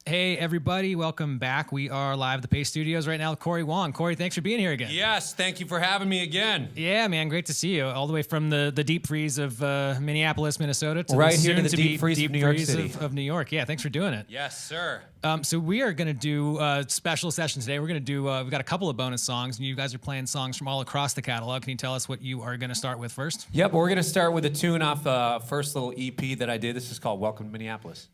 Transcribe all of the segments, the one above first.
Hey, everybody. Welcome back. We are live at the Pace Studios right now with CORY WONG. CORY, thanks for being here again. Yes, thank you for having me again. Yeah, man. Great to see you. All the way from the deep freeze of Minneapolis, Minnesota to right the here to the soon-to-be deep freeze of New York City. Of New York. Yeah, thanks for doing it. Yes, sir. So we are going to do a special session today. We're going to do, we've got a couple of bonus songs, and you guys are playing songs from all across the catalog. Can you tell us what you are going to start with first? Yep, we're going to start with a tune off the first little EP that I did. This is called Welcome to Minneapolis.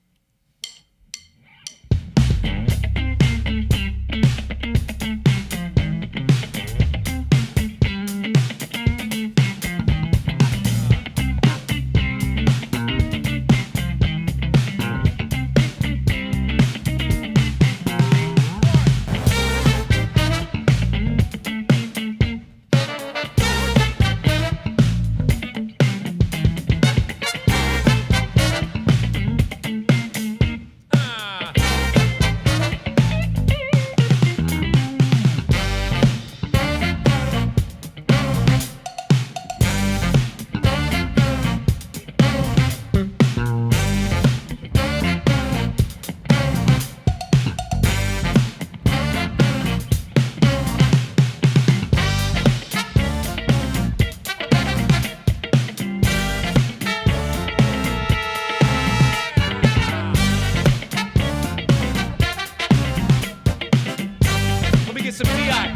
Some DI.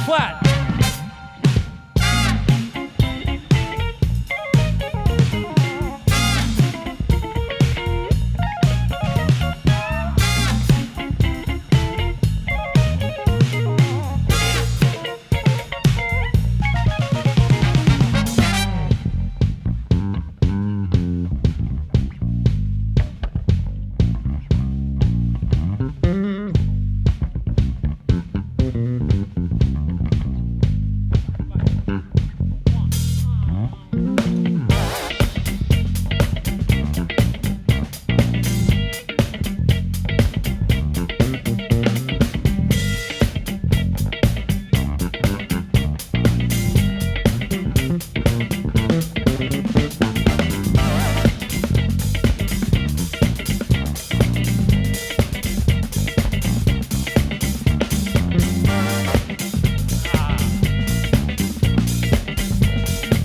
Flat.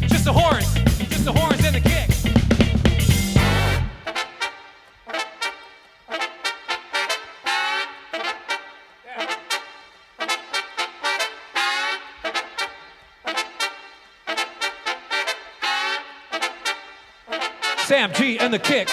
Just the horns and the kick. Sam G and the kick.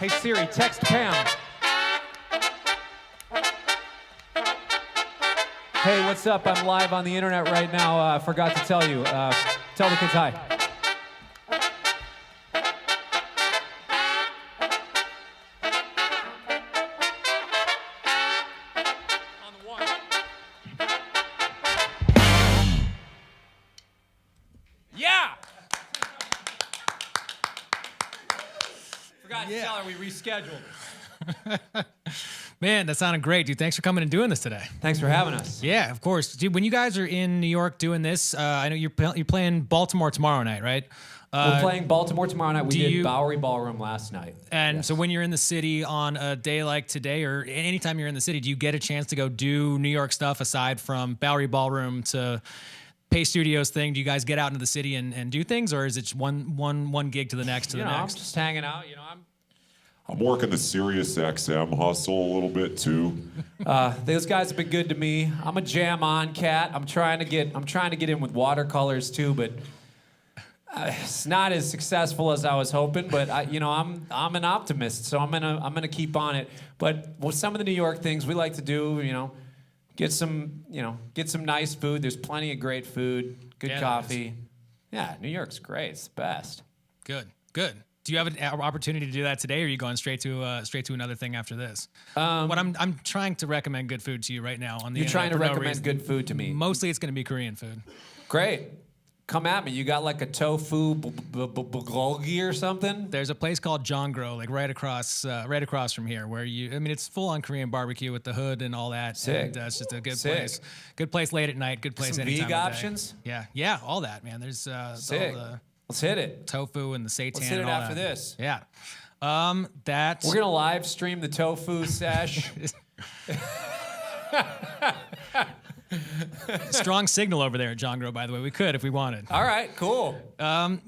Hey Siri, text Pam. Hey, what's up? I'm live on the internet right now. I forgot to tell you. Tell the kids hi. On the one. Yeah! Forgot to tell her we rescheduled. Man, that sounded great, dude. Thanks for coming and doing this today. Thanks for having us. Yeah, of course. Dude, when you guys are in New York doing this, I know you're playing Baltimore tomorrow night, right? We're playing Baltimore tomorrow night. We did Bowery Ballroom last night. And so when you're in the city on a day like today, or anytime you're in the city, do you get a chance to go do New York stuff aside from Bowery Ballroom to Pay Studios thing? Do you guys get out into the city and do things, or is it just one gig to the next to the next? I'm just hanging out. I'm working the Sirius XM hustle a little bit too. Those guys have been good to me. I'm a jam on cat. I'm trying to get in with watercolors too, but it's not as successful as I was hoping. But I'm an optimist, so I'm gonna keep on it. But with some of the New York things we like to do, get some nice food. There's plenty of great food, good coffee. Yeah, New York's great. It's the best. Good. Do you have an opportunity to do that today, or are you going straight to another thing after this? What I'm trying to recommend good food to you right now on the You're trying to recommend reason. good food to me. Mostly, it's going to be Korean food. Great. Come at me. You got like a tofu bulgogi or something? There's a place called Jongro, like right across from here, where it's full on Korean barbecue with the hood and all that. Sick. And, it's just a good place. Good place late at night. Good place Some anytime vegan of the day. options? Yeah, all that, man. There's Sick. all the Let's hit it. tofu and the seitan. Let's hit it and all after that. this. Yeah. We're gonna live stream the tofu sesh. Strong signal over there at Jongro, by the way. We could if we wanted. All right, cool. What are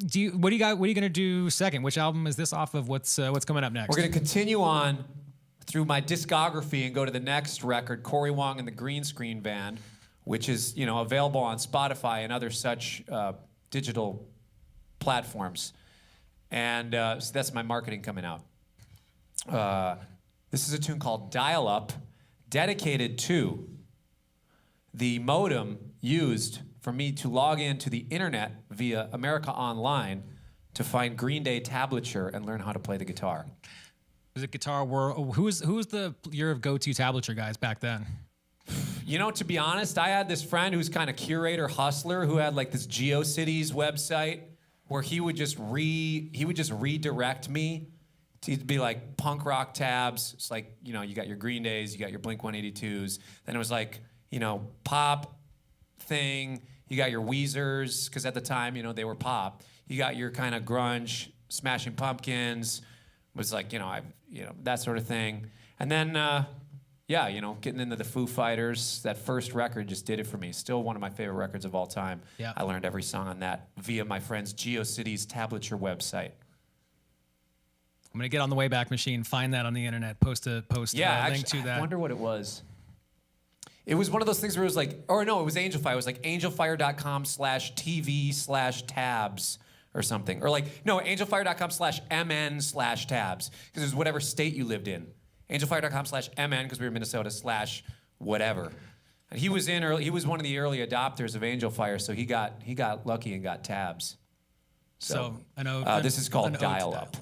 you gonna do second? Which album is this off of? What's coming up next? We're gonna continue on through my discography and go to the next record, CORY, WONG and the Green Screen Band, which is available on Spotify and other such digital platforms. And so that's my marketing coming out. This is a tune called Dial Up, dedicated to the modem used for me to log into the internet via America Online to find Green Day tablature and learn how to play the guitar. Is it Guitar World? Who was your go-to tablature guys back then? To be honest, I had this friend who's kind of curator hustler who had like this GeoCities website where he would just redirect me to be like punk rock tabs. It's like, you got your Green Days, you got your Blink 182s. Then it was like, pop thing. You got your Weezers, because at the time, they were pop. You got your kind of grunge, Smashing Pumpkins, was like, that sort of thing. And then, getting into the Foo Fighters, that first record just did it for me. Still one of my favorite records of all time. Yeah. I learned every song on that via my friend's GeoCities tablature website. I'm gonna get on the Wayback Machine, find that on the internet, post a link to that. I wonder what it was. It was one of those things where it was like, it was Angelfire. It was like angelfire.com/TV/tabs or something. Or like, no, angelfire.com/MN/tabs, because it was whatever state you lived in. Angelfire.com/MN, because we were Minnesota /whatever. And he was he was one of the early adopters of Angelfire, so he got lucky and got tabs. So I know this is called Dial Up.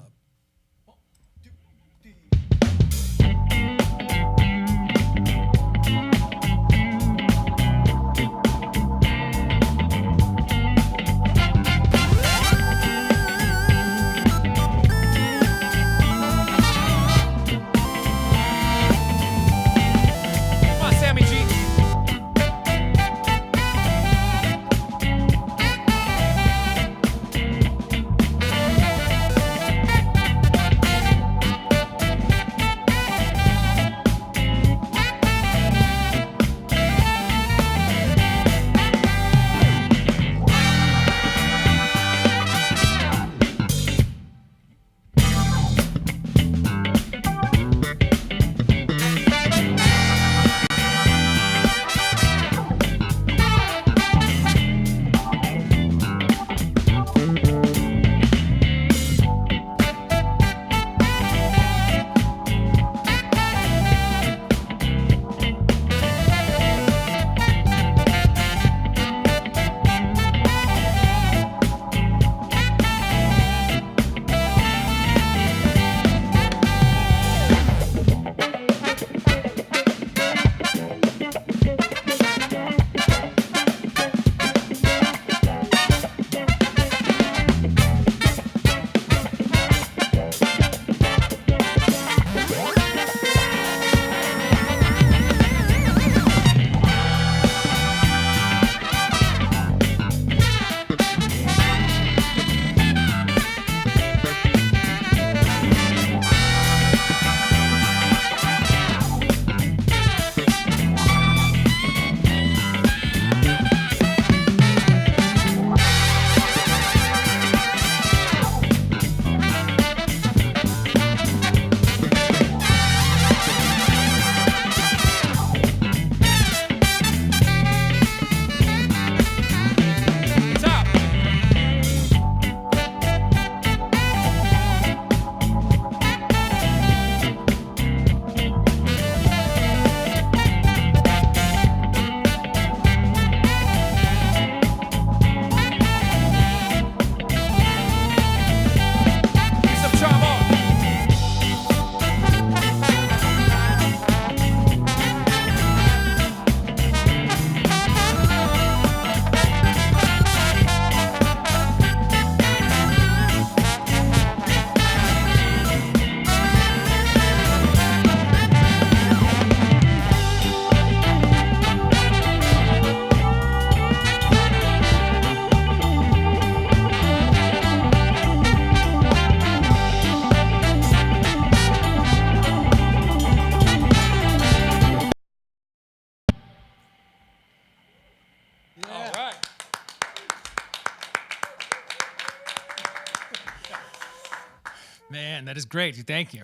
Man, that is great. Thank you.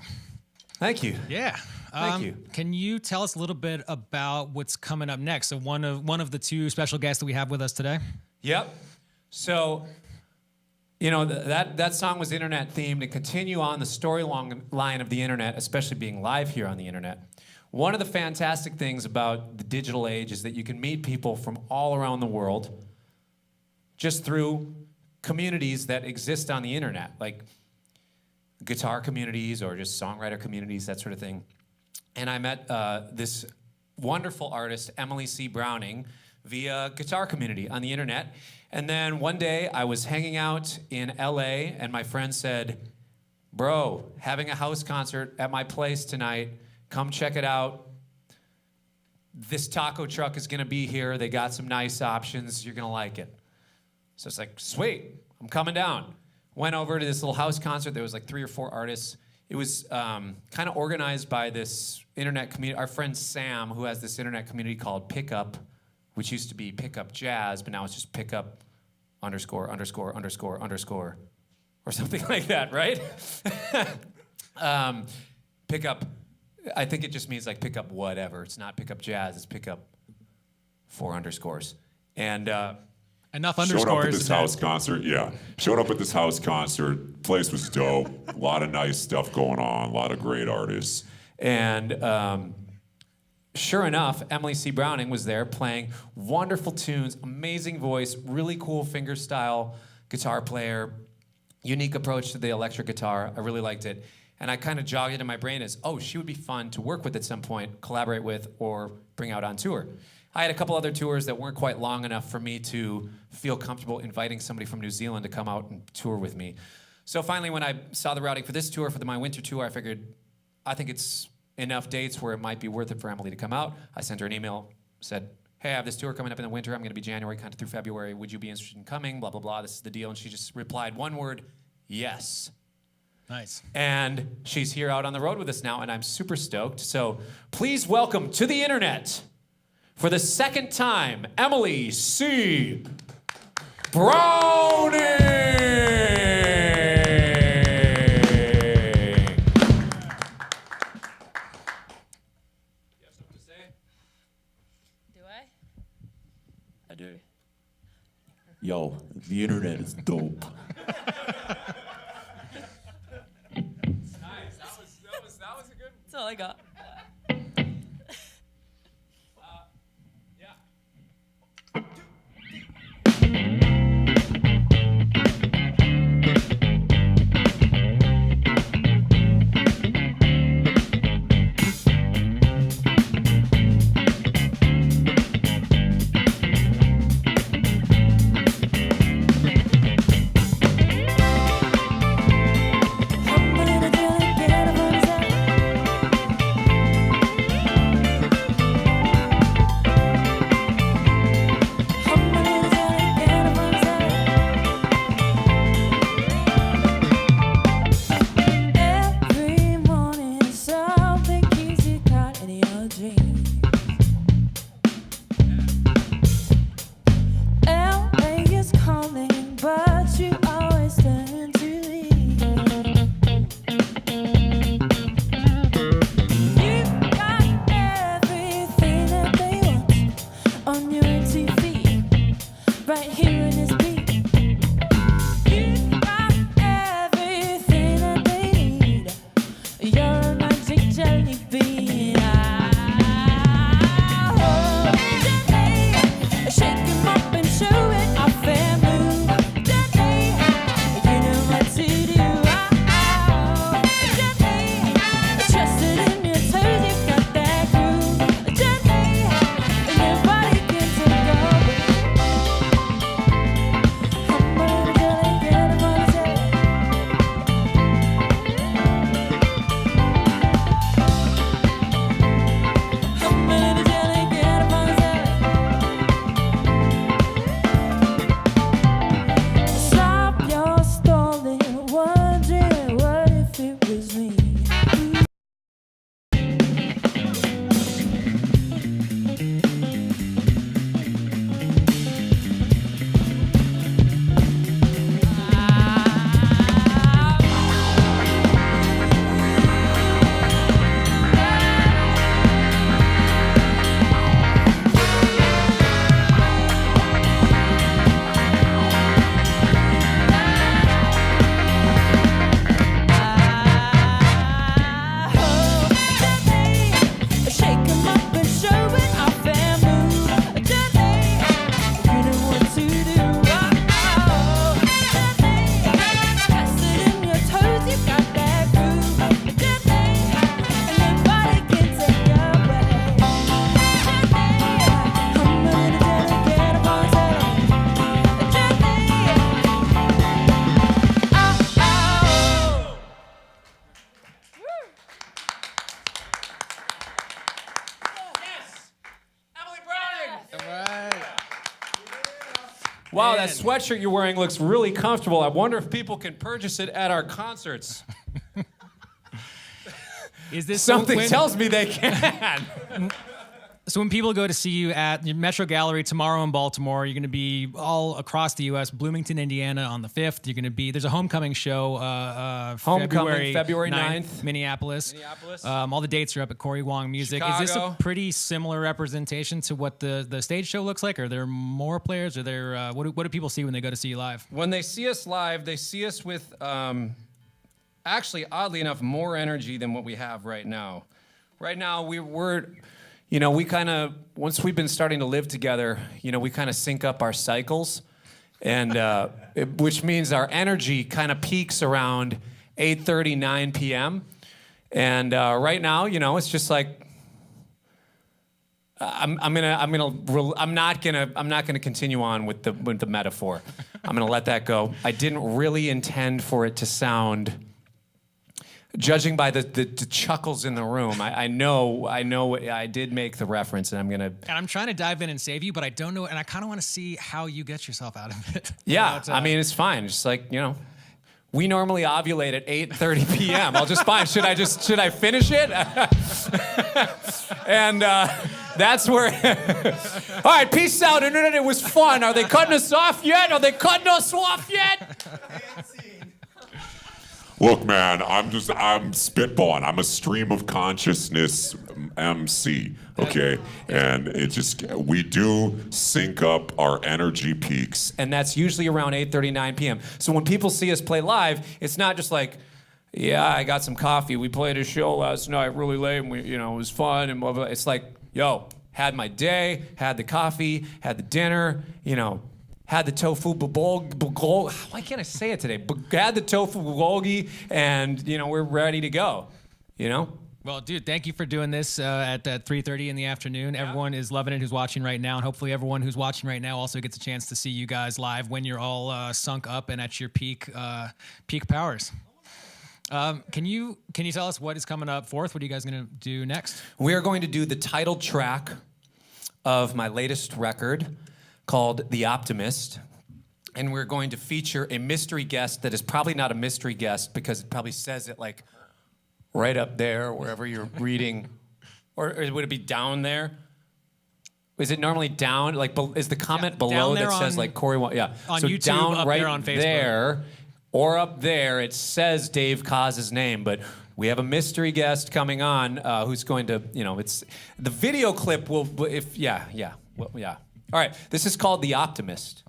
Thank you. Yeah. Thank you. Can you tell us a little bit about what's coming up next? So one of the two special guests that we have with us today. Yep. So, you know, that song was internet themed. To continue on the storyline of the internet, especially being live here on the internet. One of the fantastic things about the digital age is that you can meet people from all around the world just through communities that exist on the internet, like guitar communities or just songwriter communities, that sort of thing. And I met this wonderful artist, Emily C. Browning, via guitar community on the internet. And then one day I was hanging out in LA and my friend said, bro, having a house concert at my place tonight, come check it out. This taco truck is gonna be here. They got some nice options. You're gonna like it. So it's like, sweet, I'm coming down. Went over to this little house concert. There was like 3 or 4 artists. It was kind of organized by this internet community. Our friend Sam, who has this internet community called Pickup, which used to be Pickup Jazz, but now it's just Pickup _ _ or something like that, right? Pickup, I think it just means like pick up whatever. It's not Pickup Jazz, it's Pickup 4 underscores. And Enough Showed underscores. up at this house concert, yeah. Showed up at this house concert. Place was dope. A lot of nice stuff going on. A lot of great artists. And sure enough, Emily C. Browning was there playing wonderful tunes, amazing voice, really cool fingerstyle guitar player, unique approach to the electric guitar. I really liked it. And I kind of jogged it in my brain as, oh, she would be fun to work with at some point, collaborate with, or bring out on tour. I had a couple other tours that weren't quite long enough for me to feel comfortable inviting somebody from New Zealand to come out and tour with me. So finally, when I saw the routing for this tour, for my winter tour, I figured, I think it's enough dates where it might be worth it for Emily to come out. I sent her an email, said, hey, I have this tour coming up in the winter. I'm gonna be January kind of through February. Would you be interested in coming? Blah, blah, blah, this is the deal. And she just replied one word, yes. Nice. And she's here out on the road with us now, and I'm super stoked. So please welcome to the internet, for the second time, Emily C. Browning! You have something to say? Do I? I do. Yo, the internet is dope. Nice. That was a good. That's all I got. Wow, that And- sweatshirt you're wearing looks really comfortable. I wonder if people can purchase it at our concerts. Is this Something when- tells me they can. So when people go to see you at the Metro Gallery tomorrow in Baltimore, you're going to be all across the U.S. Bloomington, Indiana on the 5th. You're going to be, there's a homecoming show. Homecoming, February 9th. Minneapolis. All the dates are up at CORY WONG Music. Is this a Chicago. pretty similar representation to what the stage show looks like? Are there more players? Are there what do people see when they go to see you live? When they see us live, they see us with, actually, oddly enough, more energy than what we have right now. Right now, we're you know, we kind of, once we've been starting to live together, you know, we kind of sync up our cycles, and which means our energy kind of peaks around 8:30, 9 p.m. And right now, you know, it's just like I'm not gonna continue on with the metaphor. I'm gonna let that go. I didn't really intend for it to sound. Judging by the chuckles in the room, I know I did make the reference, and I'm gonna. And I'm trying to dive in and save you, but I don't know, and I kind of want to see how you get yourself out of it. Yeah, I mean it's fine. Just like, you know, we normally ovulate at 8:30 p.m. I'll just fine. Should I finish it? And that's where. All right, peace out, internet. It was fun. Are they cutting us off yet? Look, man, I'm spitballing. I'm a stream of consciousness MC, okay? And we do sync up our energy peaks. And that's usually around 8:30, 9 p.m. So when people see us play live, it's not just like, yeah, I got some coffee. We played a show last night really late, and it was fun and blah, blah. It's like, yo, had my day, had the coffee, had the dinner, had the tofu bulgogi. Why can't I say it today? Had the tofu bulgogi, and we're ready to go. Well, dude, thank you for doing this at 3:30 in the afternoon. Yeah. Everyone is loving it who's watching right now, and hopefully everyone who's watching right now also gets a chance to see you guys live when you're all sunk up and at your peak powers. Can you tell us what is coming up forth? What are you guys going to do next? We are going to do the title track of my latest record called The Optimist. And we're going to feature a mystery guest that is probably not a mystery guest because it probably says it like right up there, wherever you're reading. Or would it be down there? Is it normally down? Like, is the comment below that says like Corey? Yeah. On so YouTube, down up right there on Facebook. There, or up there, it says Dave Coz's name, but we have a mystery guest coming on who's going to, it's the video clip will, yeah. All right, this is called The Optimist.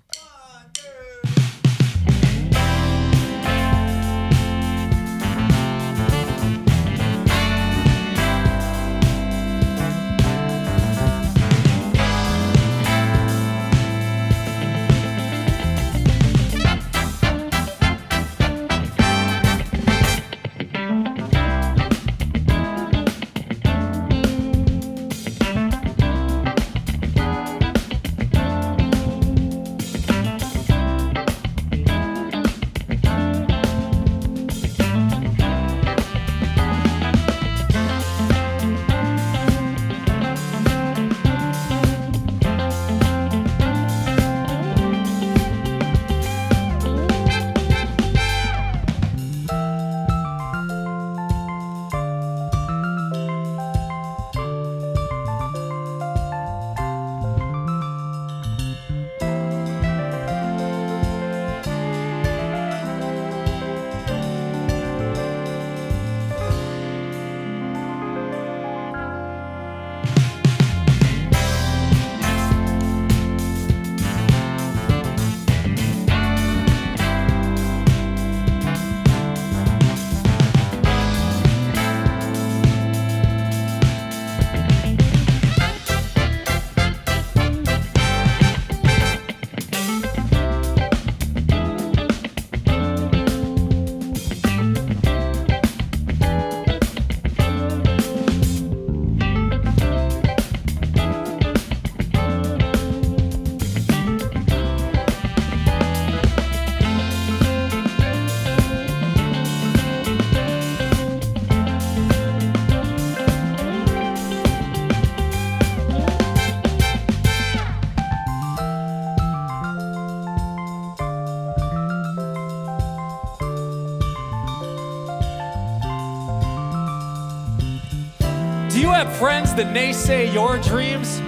have friends that naysay your dreams?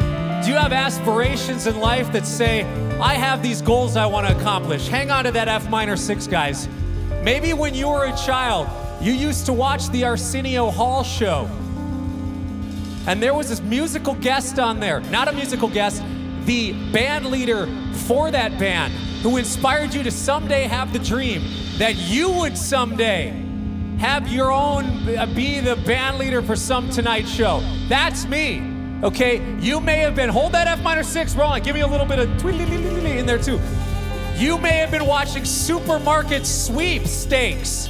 Do you have aspirations in life that say, I have these goals I want to accomplish? Hang on to that F minor 6, guys. Maybe when you were a child, you used to watch the Arsenio Hall show. And there was this musical guest on there. Not a musical guest, the band leader for that band, who inspired you to someday have the dream that you would someday have your own, be the band leader for some Tonight Show. That's me, okay? You may have been, hold that F minor 6 rolling, give me a little bit of tweet-lee-lee-lee in there too. You may have been watching Supermarket Sweepstakes,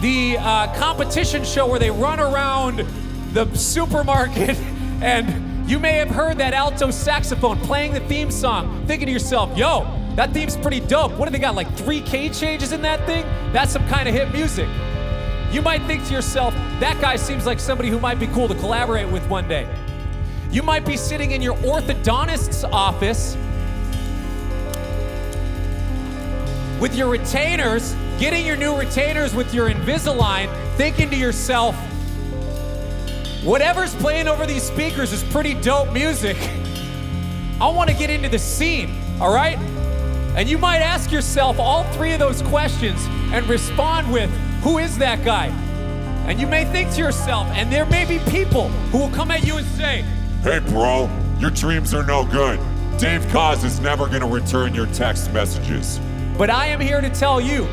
the competition show where they run around the supermarket, and you may have heard that alto saxophone playing the theme song, thinking to yourself, yo, that theme's pretty dope. What do they got, like 3 key changes in that thing? That's some kind of hit music. You might think to yourself, that guy seems like somebody who might be cool to collaborate with one day. You might be sitting in your orthodontist's office with your retainers, getting your new retainers with your Invisalign, thinking to yourself, whatever's playing over these speakers is pretty dope music. I want to get into the scene, all right? And you might ask yourself all 3 of those questions and respond with, who is that guy? And you may think to yourself, and there may be people who will come at you and say, Hey, bro, your dreams are no good. Dave Koz is never going to return your text messages. but I am here to tell you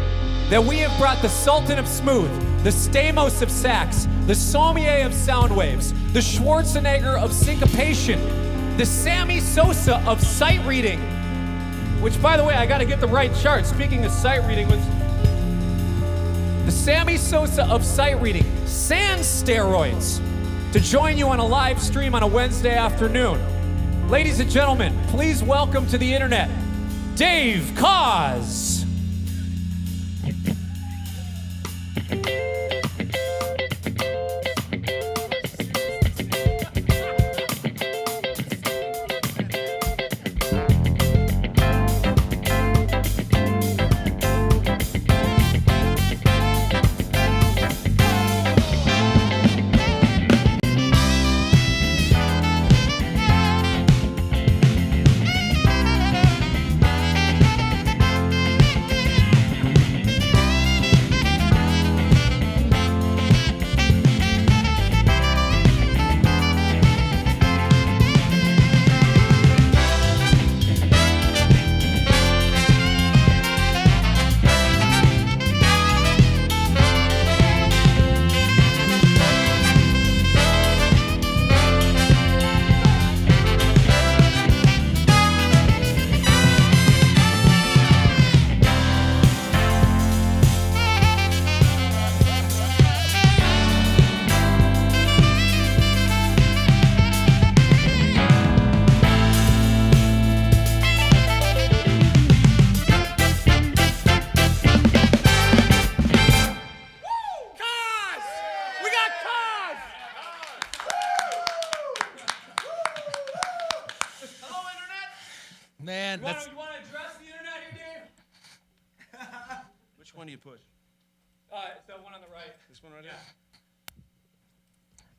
that we have brought the Sultan of Smooth, the Stamos of Sax, the Sommier of sound waves, the Schwarzenegger of syncopation, the Sammy Sosa of sight reading, which, by the way, I got to get the right chart. Speaking of sight reading, was the Sammy Sosa of sight reading, sans steroids, to join you on a live stream on a Wednesday afternoon. Ladies and gentlemen, please welcome to the internet, Dave Koz. Man, that's You want to address the internet here, Dave? Which one do you push? It's the one on the right. This one right here?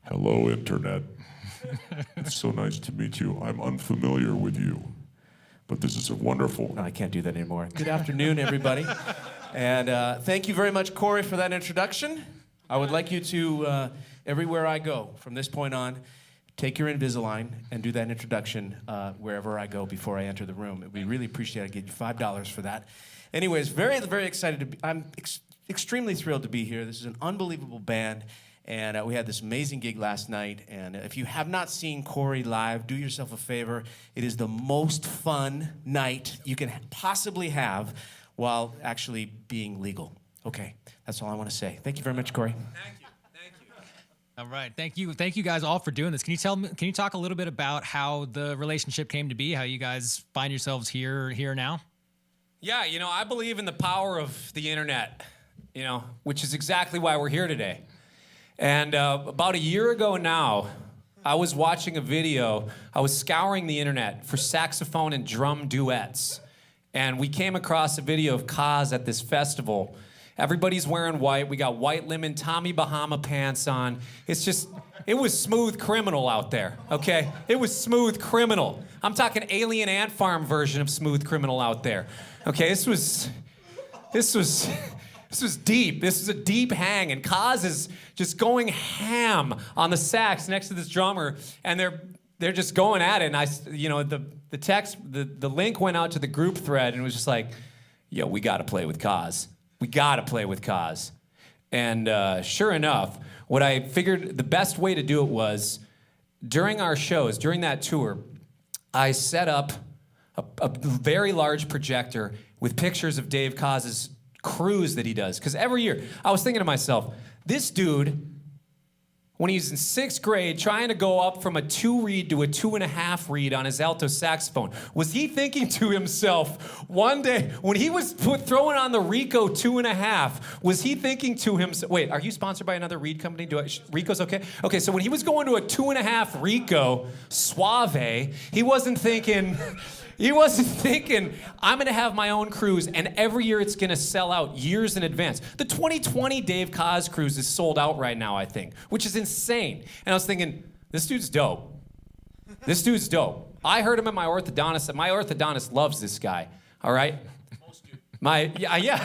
Hello, Internet. It's so nice to meet you. I'm unfamiliar with you, but this is a wonderful. No, I can't do that anymore. Good afternoon, everybody. And thank you very much, Corey, for that introduction. I would like you to, everywhere I go from this point on, take your Invisalign and do that introduction wherever I go before I enter the room. We really appreciate it. I'd give you $5 for that. Anyways, very, very excited to be, I'm extremely thrilled to be here. This is an unbelievable band, and we had this amazing gig last night. And if you have not seen CORY live, do yourself a favor. It is the most fun night you can possibly have while actually being legal. Okay, that's all I want to say. Thank you very much, CORY. Thank you. Thank you. all right. Thank you guys all for doing this. Can you talk a little bit about how the relationship came to be, how you guys find yourselves here now? Yeah, I believe in the power of the internet, which is exactly why we're here today. And about a year ago now, I was watching a video. I was scouring the internet for saxophone and drum duets. And we came across a video of Koz at this festival. Everybody's wearing white. We got white lemon Tommy Bahama pants on. It was smooth criminal out there, okay? It was smooth criminal. I'm talking Alien Ant Farm version of smooth criminal out there. Okay, this was deep. This was a deep hang, and Kaz is just going ham on the sax next to this drummer, and they're just going at it. And the link went out to the group thread, and it was just like, yo, we got to play with Kaz. We got to play with Kaz. And sure enough, what I figured the best way to do it was during our shows, during that tour, I set up a very large projector with pictures of Dave Kaz's cruise that he does. Because every year, I was thinking to myself, this dude, when he's in 6th grade, trying to go up from a 2 reed to a 2.5 reed on his alto saxophone, was he thinking to himself one day, when he was throwing on the Rico 2.5, was he thinking to himself, wait, are you sponsored by another reed company? Rico's okay? Okay, so when he was going to a 2.5 Rico Suave, he wasn't thinking, I'm going to have my own cruise, and every year it's going to sell out years in advance. The 2020 Dave Kaz cruise is sold out right now, I think, which is insane. And I was thinking, this dude's dope. This dude's dope. I heard him at my orthodontist, and my orthodontist loves this guy, all right? Yeah.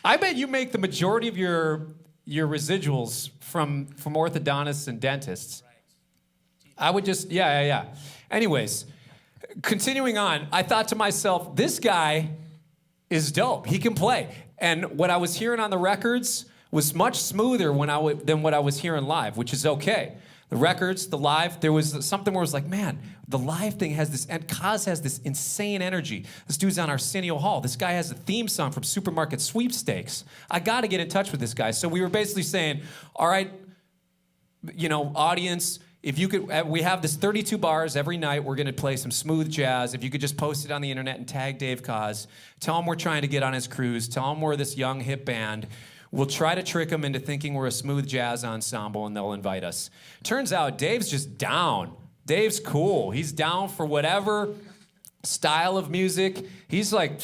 I bet you make the majority of your residuals from orthodontists and dentists. I would just, yeah. Anyways, continuing on, I thought to myself, this guy is dope. He can play. And what I was hearing on the records was much smoother than what I was hearing live, which is okay. The records, the live, there was something where I was like, man, the live thing has this, and Kaz has this insane energy. This dude's on Arsenio Hall. This guy has a theme song from Supermarket Sweepstakes. I got to get in touch with this guy. So we were basically saying, all right, audience, if you could, we have this 32 bars every night. We're going to play some smooth jazz. If you could just post it on the internet and tag Dave Kaz, tell him we're trying to get on his cruise, tell him we're this young hip band. We'll try to trick them into thinking we're a smooth jazz ensemble, and they'll invite us. Turns out Dave's just down. Dave's cool. He's down for whatever style of music. He's like,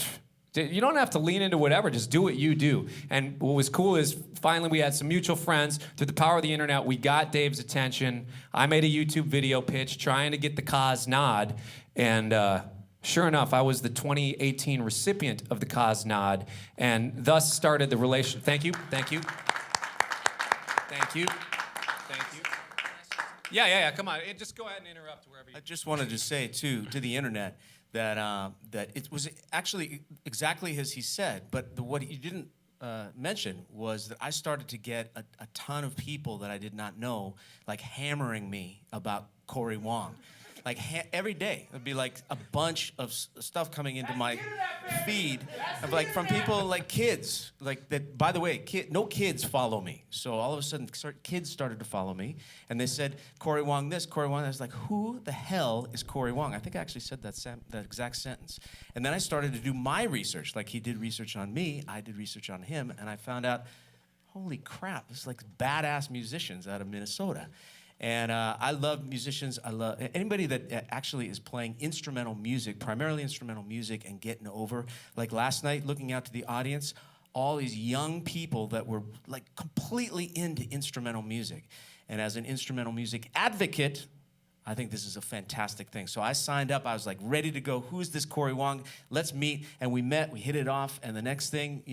you don't have to lean into whatever. Just do what you do. And what was cool is finally we had some mutual friends. Through the power of the internet, we got Dave's attention. I made a YouTube video pitch trying to get the Kaz nod. And sure enough, I was the 2018 recipient of the Kaz nod, and thus started the relation. Thank you. Yeah. Come on, just go ahead and interrupt wherever you. I just wanted to say to the internet that it was actually exactly as he said, but what he didn't mention was that I started to get a ton of people that I did not know, like hammering me about CORY WONG. Like every day, it'd be like a bunch of stuff coming into my feed, of like from people like kids, like that. By the way, no kids follow me. So all of a sudden, kids started to follow me, and they said CORY WONG this, CORY WONG. I was like, who the hell is CORY WONG? I think I actually said that exact sentence. And then I started to do my research. Like he did research on me, I did research on him, and I found out, holy crap, this is like badass musicians out of Minnesota. And I love musicians. I love anybody that actually is playing instrumental music, primarily instrumental music, and getting over. Like last night, looking out to the audience, all these young people that were like completely into instrumental music. And as an instrumental music advocate, I think this is a fantastic thing. So I signed up. I was like ready to go. Who's this CORY WONG? Let's meet. And we met. We hit it off. And the next thing,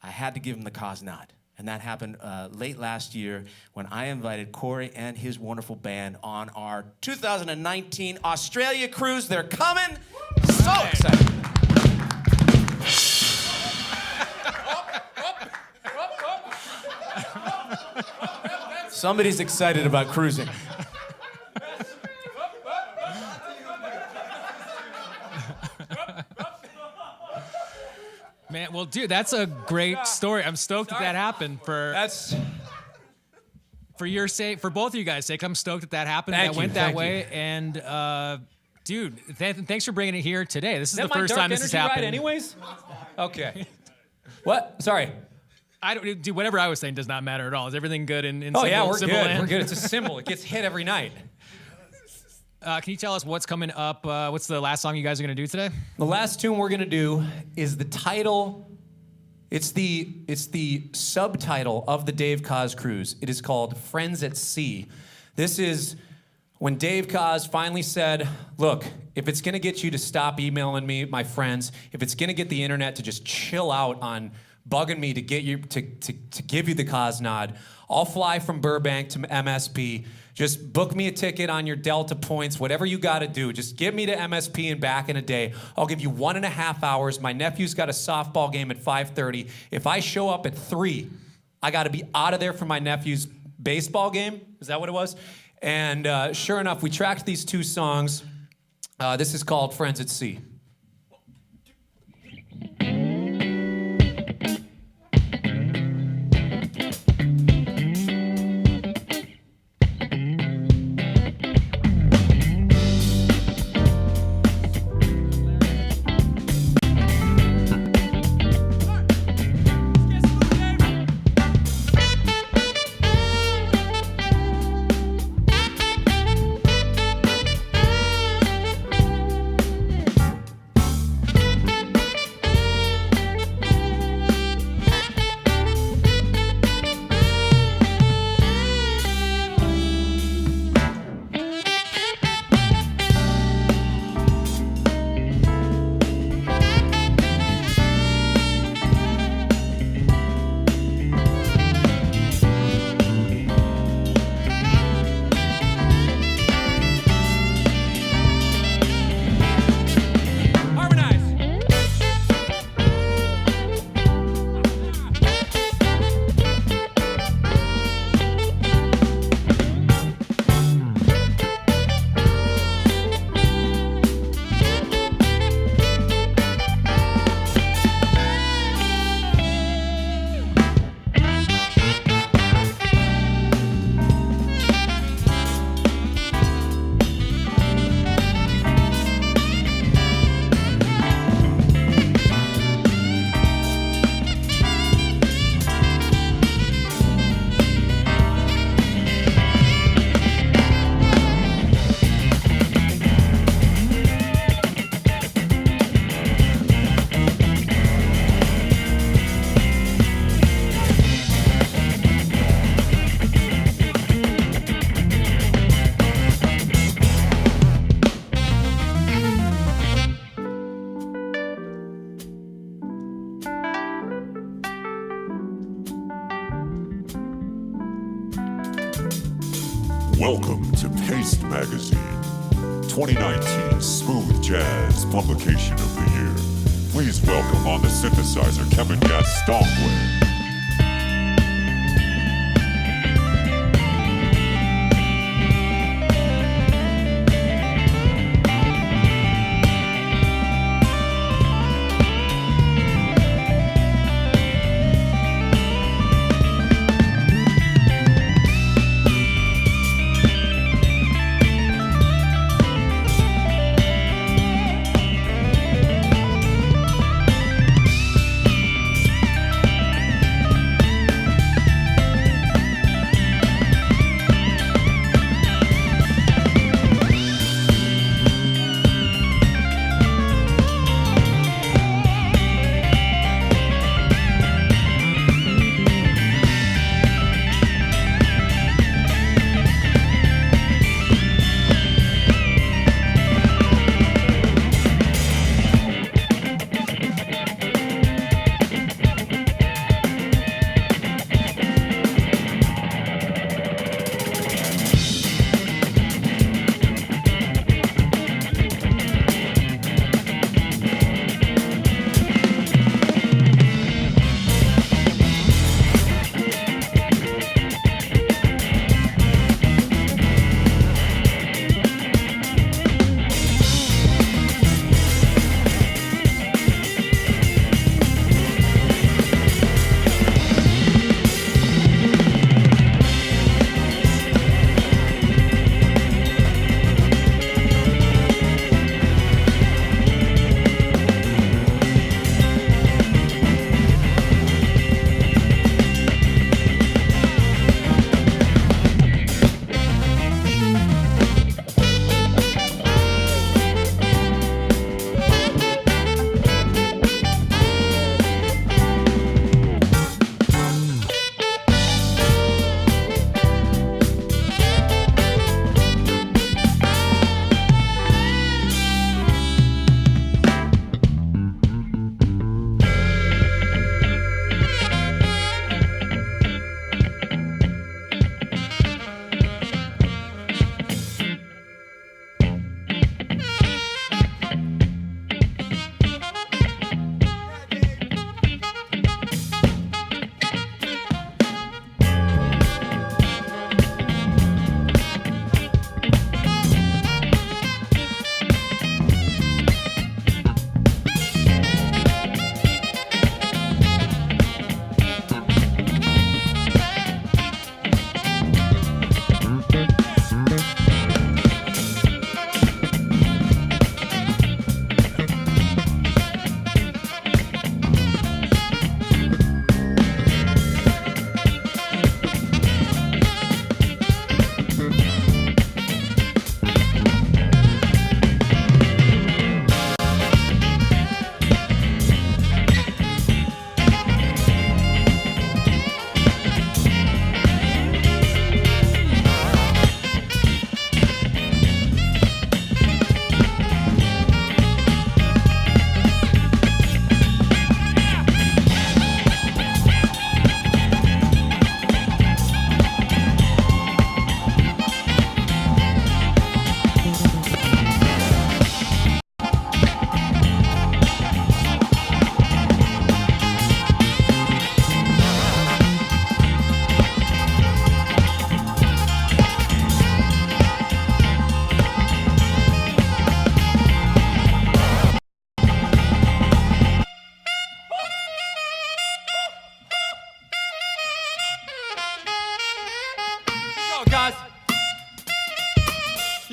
I had to give him the Kaz nod. And that happened late last year when I invited CORY and his wonderful band on our 2019 Australia cruise. They're coming. So excited. Somebody's excited about cruising. Man, well, dude, that's a great story. I'm stoked that happened for your sake, for both of you guys' sake. I'm stoked that happened. That went that way. And dude, thanks for bringing it here today. This is the first time this has happened. Anyways, okay. What? Sorry. I don't do whatever I was saying does not matter at all. Is everything good in Oh symbol, yeah, we're symbol good. land? We're good. It's a symbol. It gets hit every night. Can you tell us what's coming up? What's the last song you guys are going to do today? The last tune we're going to do is the title It's the subtitle of the Dave Koz cruise. It is called Friends at Sea. This is when Dave Koz finally said, look, if it's gonna get you to stop emailing me, my friends, if it's gonna get the internet to just chill out on bugging me to get you to give you the Koz nod, I'll fly from Burbank to MSP. Just book me a ticket on your Delta points, whatever you gotta do. Just get me to MSP and back in a day. I'll give you 1.5 hours. My nephew's got a softball game at 5:30. If I show up at 3, I gotta be out of there for my nephew's baseball game. Is that what it was? And sure enough, we tracked these 2 songs. This is called Friends at Sea. Welcome to Paste Magazine, 2019 Smooth Jazz Publication of the Year. Please welcome on the synthesizer Kevin Gastonway.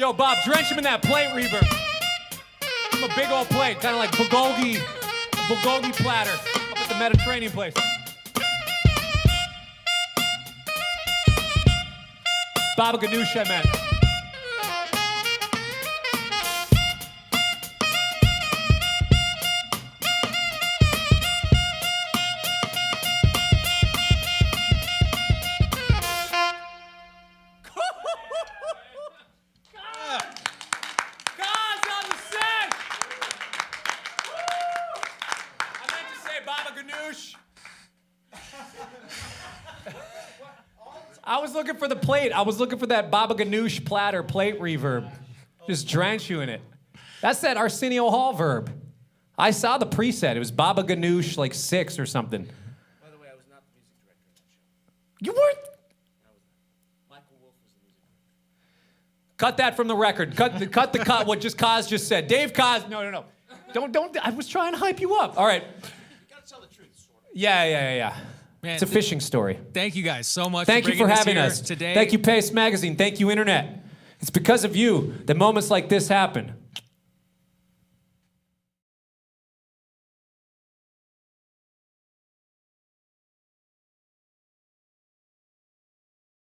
Yo, Bob, drench him in that plate reverb. Give him a big old plate, kind of like bulgogi platter up at the Mediterranean place. Baba Ganoush, I meant. I was looking for the plate. I was looking for that Baba Ganoush platter plate reverb. Just drench you in it. That's that Arsenio Hall verb. I saw the preset. It was Baba Ganoush like 6 or something. By the way, I was not the music director of that show. You weren't? Michael Wolf was the music director. Cut that from the record. Cut the cut. What Kaz just said. Dave Kaz. No. Don't. I was trying to hype you up. All right. You gotta tell the truth, sort of. Yeah. Man, It's a fishing story. Thank you guys so much. Thank for you for bringing this having here us today. Thank you, Pace Magazine. Thank you, Internet. It's because of you that moments like this happen.